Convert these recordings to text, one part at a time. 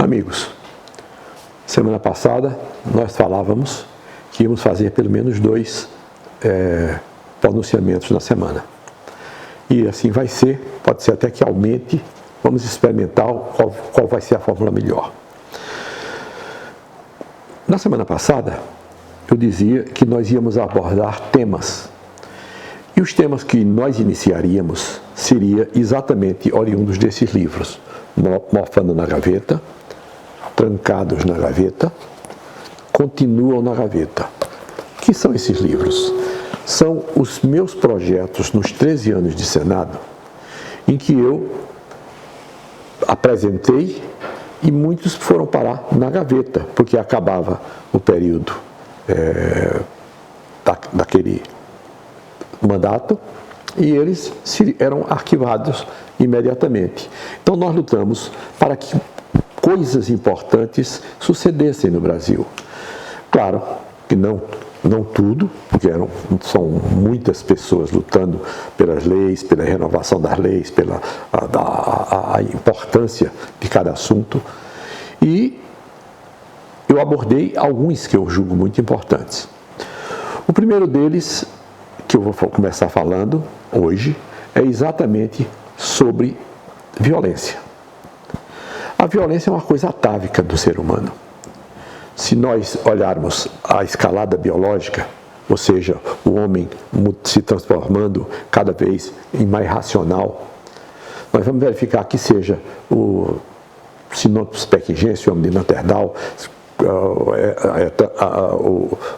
Amigos, semana passada nós falávamos que íamos fazer pelo menos 2 pronunciamentos na semana. E assim vai ser, pode ser até que aumente, vamos experimentar qual vai ser a fórmula melhor. Na semana passada, eu dizia que nós íamos abordar temas. E os temas que nós iniciaríamos seria exatamente oriundos desses livros. Mofando na gaveta, Trancados na gaveta, Continuam na gaveta. O que são esses livros? São os meus projetos nos 13 anos de Senado, em que eu apresentei e muitos foram parar na gaveta, porque acabava o período daquele mandato e eles eram arquivados imediatamente. Então nós lutamos para que coisas importantes sucedessem no Brasil. Claro que não tudo, porque são muitas pessoas lutando pelas leis, pela renovação das leis, pela a importância de cada assunto. E eu abordei alguns que eu julgo muito importantes. O primeiro deles, que eu vou começar falando hoje, é exatamente sobre violência. A violência é uma coisa atávica do ser humano. Se nós olharmos a escalada biológica, ou seja, o homem se transformando cada vez em mais racional, nós vamos verificar que seja o Sinopus pequigense, o homem de Neandertal,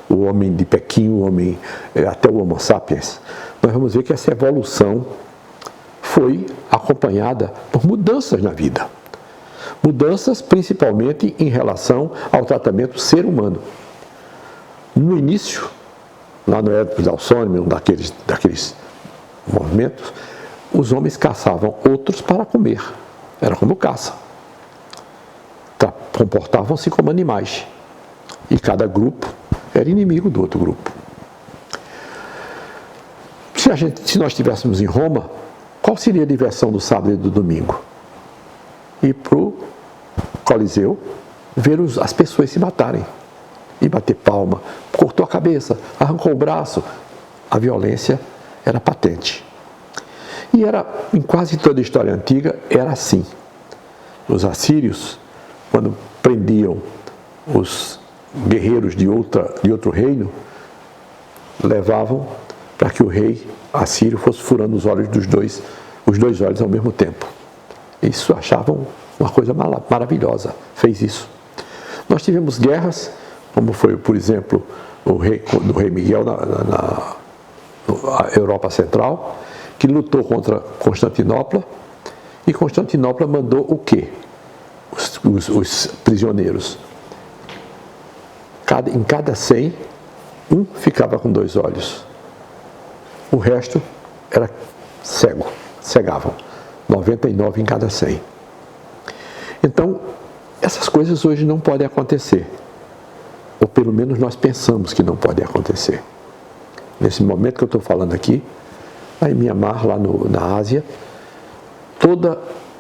o homem de Pequim, até o Homo sapiens, nós vamos ver que essa evolução foi acompanhada por mudanças na vida. Mudanças principalmente em relação ao tratamento ser humano. No início, lá no Édipo de Alcônium, daqueles movimentos, os homens caçavam outros para comer. Era como caça. Comportavam-se como animais. E cada grupo era inimigo do outro grupo. Se nós estivéssemos em Roma, qual seria a diversão do sábado e do domingo? Ir para o Coliseu, ver as pessoas se matarem. E bater palma, cortou a cabeça, arrancou o braço. A violência era patente. E em quase toda a história antiga, era assim. Os assírios, quando prendiam os guerreiros de outro reino, levavam para que o rei assírio fosse furando os olhos os dois olhos ao mesmo tempo. Isso achavam uma coisa maravilhosa, fez isso. Nós tivemos guerras, como foi, por exemplo, do rei Miguel na Europa Central, que lutou contra Constantinopla, e Constantinopla mandou o quê? Os prisioneiros. Em cada 100, um ficava com 2 olhos. O resto era cegavam. 99 em cada 100. Então, essas coisas hoje não podem acontecer. Ou pelo menos nós pensamos que não podem acontecer. Nesse momento que eu estou falando aqui, lá em Mianmar, lá na Ásia, toda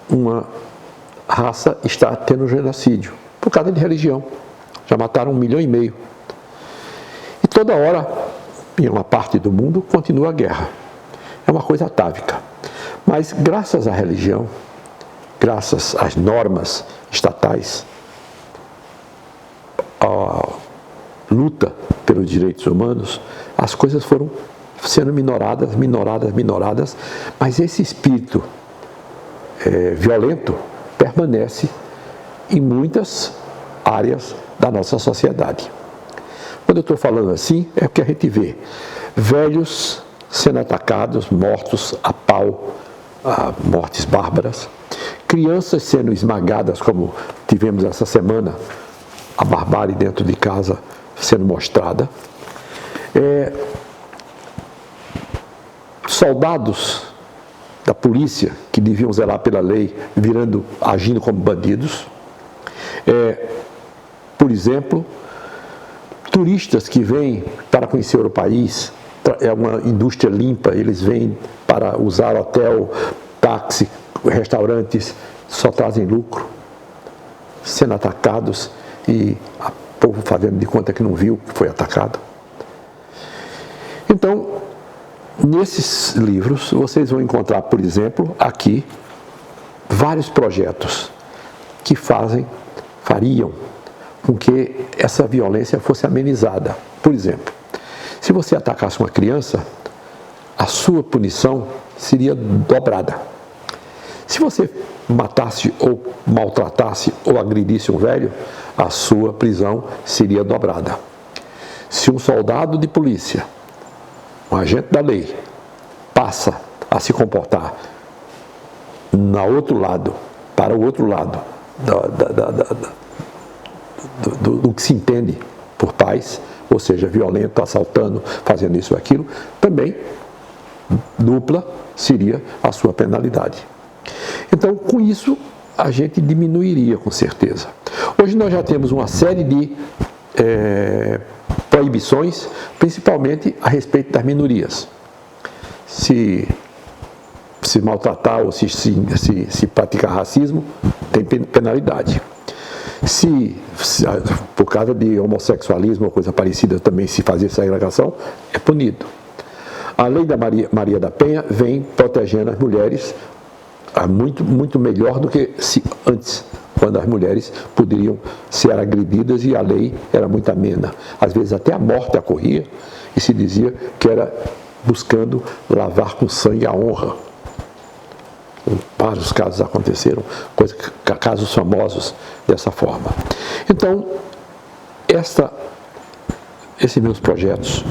uma raça está tendo genocídio, por causa de religião. Já mataram 1,5 milhão. E toda hora, em uma parte do mundo, continua a guerra. É uma coisa atávica. Mas graças à religião, graças às normas estatais, à luta pelos direitos humanos, as coisas foram sendo minoradas, mas esse espírito violento permanece em muitas áreas da nossa sociedade. Quando eu estou falando assim, é porque a gente vê velhos sendo atacados, mortos a pau, mortes bárbaras, crianças sendo esmagadas, como tivemos essa semana, a barbárie dentro de casa sendo mostrada, soldados da polícia que deviam zelar pela lei, agindo como bandidos, por exemplo, turistas que vêm para conhecer o país, é uma indústria limpa, eles vêm para usar hotel, táxi, restaurantes, só trazem lucro. sendo atacados e o povo fazendo de conta que não viu que foi atacado. Então, nesses livros, vocês vão encontrar, por exemplo, aqui, vários projetos que fariam com que essa violência fosse amenizada. Por exemplo, se você atacasse uma criança, a sua punição seria dobrada. Se você matasse ou maltratasse ou agredisse um velho, a sua prisão seria dobrada. Se um soldado de polícia, um agente da lei, passa a se comportar para o outro lado do que se entende por paz, ou seja, violento, assaltando, fazendo isso ou aquilo, também dupla seria a sua penalidade. Então, com isso, a gente diminuiria com certeza. Hoje nós já temos uma série de proibições, principalmente a respeito das minorias. Se maltratar ou se praticar racismo, tem penalidade. Se por causa de homossexualismo ou coisa parecida também se fazer segregação, é punido. A lei da Maria da Penha vem protegendo as mulheres muito melhor do que antes, quando as mulheres poderiam ser agredidas e a lei era muito amena. Às vezes até a morte ocorria e se dizia que era buscando lavar com sangue a honra. Vários casos aconteceram, casos famosos dessa forma. Então, esses meus projetos,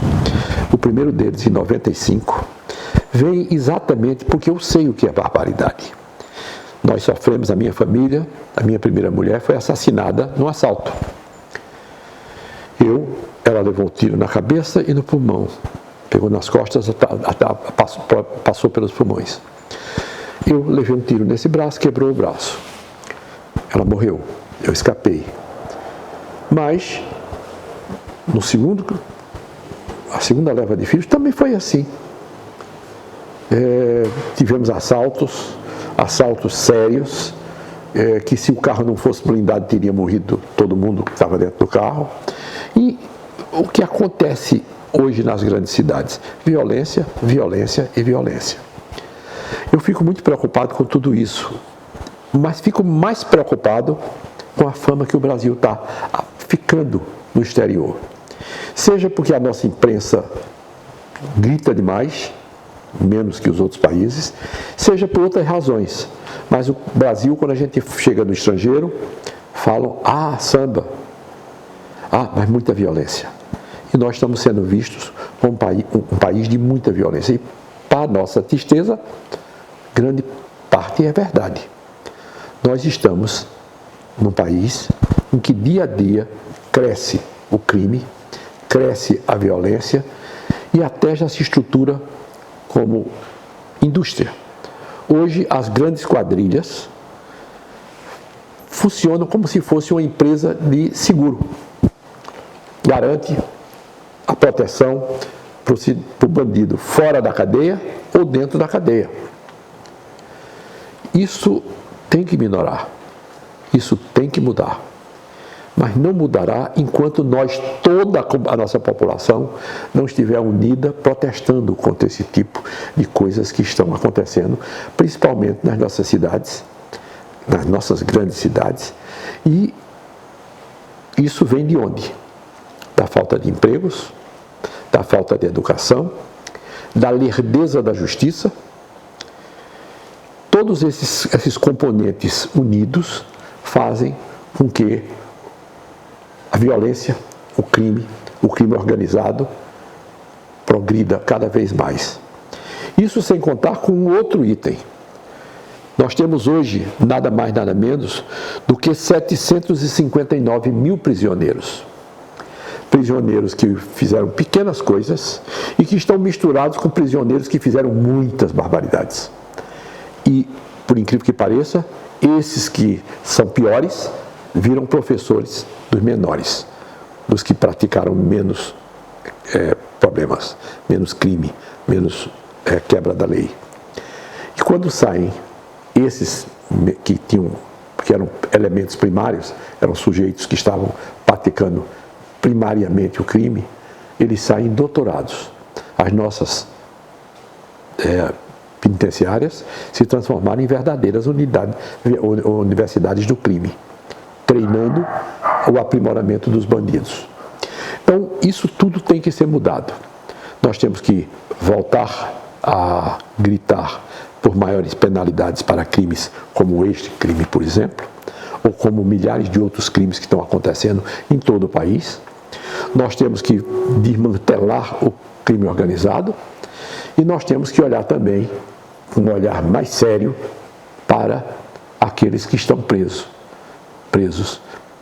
o primeiro deles, em 95, vem exatamente porque eu sei o que é barbaridade. Nós sofremos, a minha família, a minha primeira mulher foi assassinada num assalto. Ela levou um tiro na cabeça e no pulmão. Pegou nas costas, passou pelos pulmões. Eu levei um tiro nesse braço, quebrou o braço. Ela morreu, eu escapei. Mas, a segunda leva de filhos também foi assim. Tivemos assaltos sérios, que se o carro não fosse blindado teria morrido todo mundo que estava dentro do carro. E o que acontece hoje nas grandes cidades? Violência, violência e violência. Eu fico muito preocupado com tudo isso, mas fico mais preocupado com a fama que o Brasil está ficando no exterior. Seja porque a nossa imprensa grita demais, menos que os outros países, seja por outras razões. Mas o Brasil, quando a gente chega no estrangeiro, falam, samba, mas muita violência. E nós estamos sendo vistos como um país de muita violência. E, para nossa tristeza, grande parte é verdade. Nós estamos num país em que dia a dia cresce o crime, cresce a violência e até já se estrutura como indústria. Hoje, as grandes quadrilhas funcionam como se fosse uma empresa de seguro. Garante a proteção para o bandido fora da cadeia ou dentro da cadeia. Isso tem que minorar, isso tem que mudar. Mas não mudará enquanto toda a nossa população, não estiver unida protestando contra esse tipo de coisas que estão acontecendo, principalmente nas nossas cidades, nas nossas grandes cidades. E isso vem de onde? Da falta de empregos, da falta de educação, da lerdeza da justiça. Todos esses componentes unidos fazem com que a violência, o crime organizado progrida cada vez mais. Isso sem contar com um outro item. Nós temos hoje nada mais, nada menos do que 759 mil prisioneiros. Prisioneiros que fizeram pequenas coisas e que estão misturados com prisioneiros que fizeram muitas barbaridades. E, por incrível que pareça, esses que são piores viram professores dos menores, dos que praticaram menos problemas, menos crime, menos quebra da lei. E quando saem esses que porque eram elementos primários, eram sujeitos que estavam praticando primariamente o crime, eles saem doutorados. As nossas penitenciárias se transformaram em verdadeiras universidades do crime, treinando o aprimoramento dos bandidos. Então, isso tudo tem que ser mudado. Nós temos que voltar a gritar por maiores penalidades para crimes como este crime, por exemplo, ou como milhares de outros crimes que estão acontecendo em todo o país. Nós temos que desmantelar o crime organizado e nós temos que olhar também, com um olhar mais sério, para aqueles que estão presos.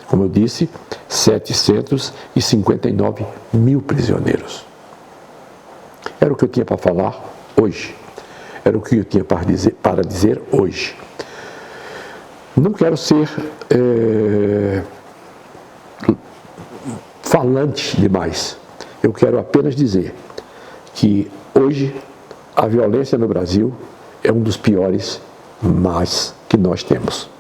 Como eu disse, 759 mil prisioneiros. Era o que eu tinha para falar hoje. Era o que eu tinha para dizer hoje. Não quero ser falante demais. Eu quero apenas dizer que hoje a violência no Brasil é um dos piores males que nós temos.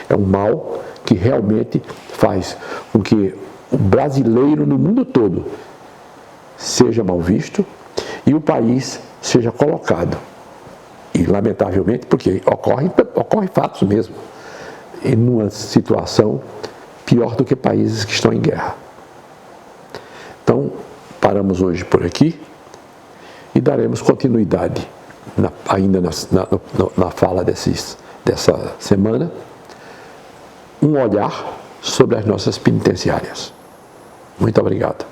É um mal que realmente faz com que o brasileiro no mundo todo seja mal visto e o país seja colocado, e lamentavelmente, porque ocorrem fatos mesmo, em uma situação pior do que países que estão em guerra. Então, paramos hoje por aqui e daremos continuidade ainda na fala dessa semana, um olhar sobre as nossas penitenciárias. Muito obrigado.